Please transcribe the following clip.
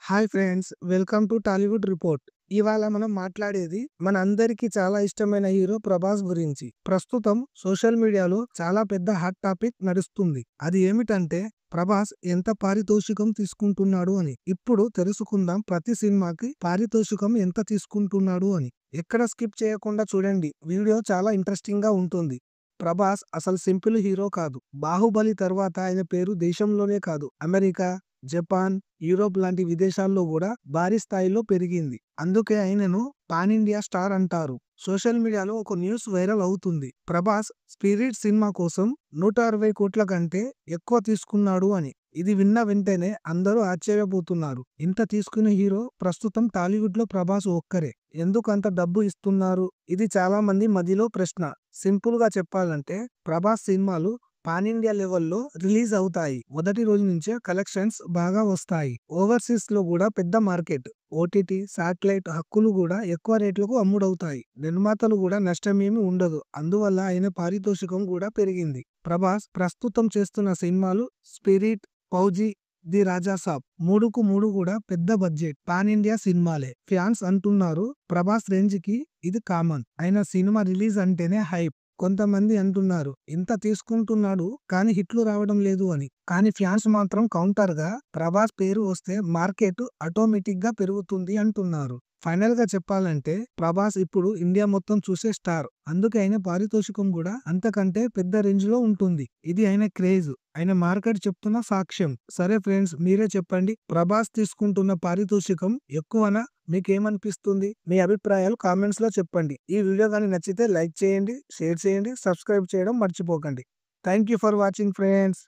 Hi friends, welcome to Tollywood report. ఇవాళ మనం మాట్లాడేది మన అందరికీ చాలా ఇష్టమైన హీరో ప్రభాస్ గురించి. ప్రస్తుతం సోషల్ మీడియాలో చాలా పెద్ద హాట్ టాపిక్ నడుస్తుంది. అది ఏమిటంటే ప్రభాస్ ఎంత పారితోషికం తీసుకుంటున్నాడు అని. ఇప్పుడు తెలుసుకుందాం ప్రతి సినిమాకి పారితోషికం ఎంత తీసుకుంటున్నాడు అని. ఎక్కడ స్కిప్ చేయకుండా చూడండి, వీడియో చాలా ఇంట్రెస్టింగ్ గా ఉంటుంది. ప్రభాస్ అసలు సింపుల్ హీరో కాదు. బాహుబలి తర్వాత ఆయన పేరు దేశంలోనే కాదు, అమెరికా, జపాన్, యూరోప్ లాంటి విదేశాల్లో కూడా భారీ స్థాయిలో పెరిగింది. అందుకే ఆయనను పాన్ ఇండియా స్టార్ అంటారు. సోషల్ మీడియాలో ఒక న్యూస్ వైరల్ అవుతుంది. ప్రభాస్ స్పిరిట్ సినిమా కోసం 160 కోట్ల కంటే ఎక్కువ తీసుకున్నాడు అని. ఇది విన్న వెంటనే అందరూ ఆశ్చర్యపోతున్నారు. ఇంత తీసుకునే హీరో ప్రస్తుతం టాలీవుడ్ లో ప్రభాస్ ఒక్కరే. ఎందుకు అంత డబ్బు ఇస్తున్నారు? ఇది చాలా మంది మదిలో ప్రశ్న. సింపుల్ గా చెప్పాలంటే ప్రభాస్ సినిమాలు పాన్ ఇండియా లెవెల్లో రిలీజ్ అవుతాయి. మొదటి రోజు నుంచే కలెక్షన్స్ బాగా వస్తాయి. ఓవర్సీస్ లో కూడా పెద్ద మార్కెట్. ఓటీటీ, శాటిలైట్ హక్కులు కూడా ఎక్కువ రేట్లకు అమ్ముడవుతాయి. నిర్మాతలు కూడా నష్టమేమి ఉండదు. అందువల్ల ఆయన పారితోషికం కూడా పెరిగింది. ప్రభాస్ ప్రస్తుతం చేస్తున్న సినిమాలు స్పిరిట్, ఫౌజీ, ది రాజా సాబ్ 3కు 3 కూడా పెద్ద బడ్జెట్ పాన్ ఇండియా సినిమాలే. ఫ్యాన్స్ అంటున్నారు ప్రభాస్ రేంజ్ కి ఇది కామన్. ఆయన సినిమా రిలీజ్ అంటేనే హైప్. కొంతమంది అంటున్నారు ఇంత తీసుకుంటున్నాడు కానీ హిట్లు రావడం లేదు అని. కానీ ఫ్యాన్స్ మాత్రం కౌంటర్ గా ప్రభాస్ పేరు వస్తే మార్కెట్ ఆటోమేటిక్ గా పెరుగుతుంది అంటున్నారు. ఫైనల్ గా చెప్పాలంటే ప్రభాస్ ఇప్పుడు ఇండియా మొత్తం చూసే స్టార్. అందుకే ఆయన పారితోషికం కూడా అంతకంటే పెద్ద రేంజ్ లో ఉంటుంది. ఇది ఆయన క్రేజ్, ఆయన మార్కెట్ చెప్తున్న సాక్ష్యం. సరే ఫ్రెండ్స్, మీరే చెప్పండి, ప్రభాస్ తీసుకుంటున్న పారితోషికం ఎక్కువనా? మీకేమనిపిస్తుంది? మీ అభిప్రాయాలు కామెంట్స్ లో చెప్పండి. ఈ వీడియో కానీ నచ్చితే లైక్ చేయండి, షేర్ చేయండి, సబ్స్క్రైబ్ చేయడం మర్చిపోకండి. Thank you for watching friends.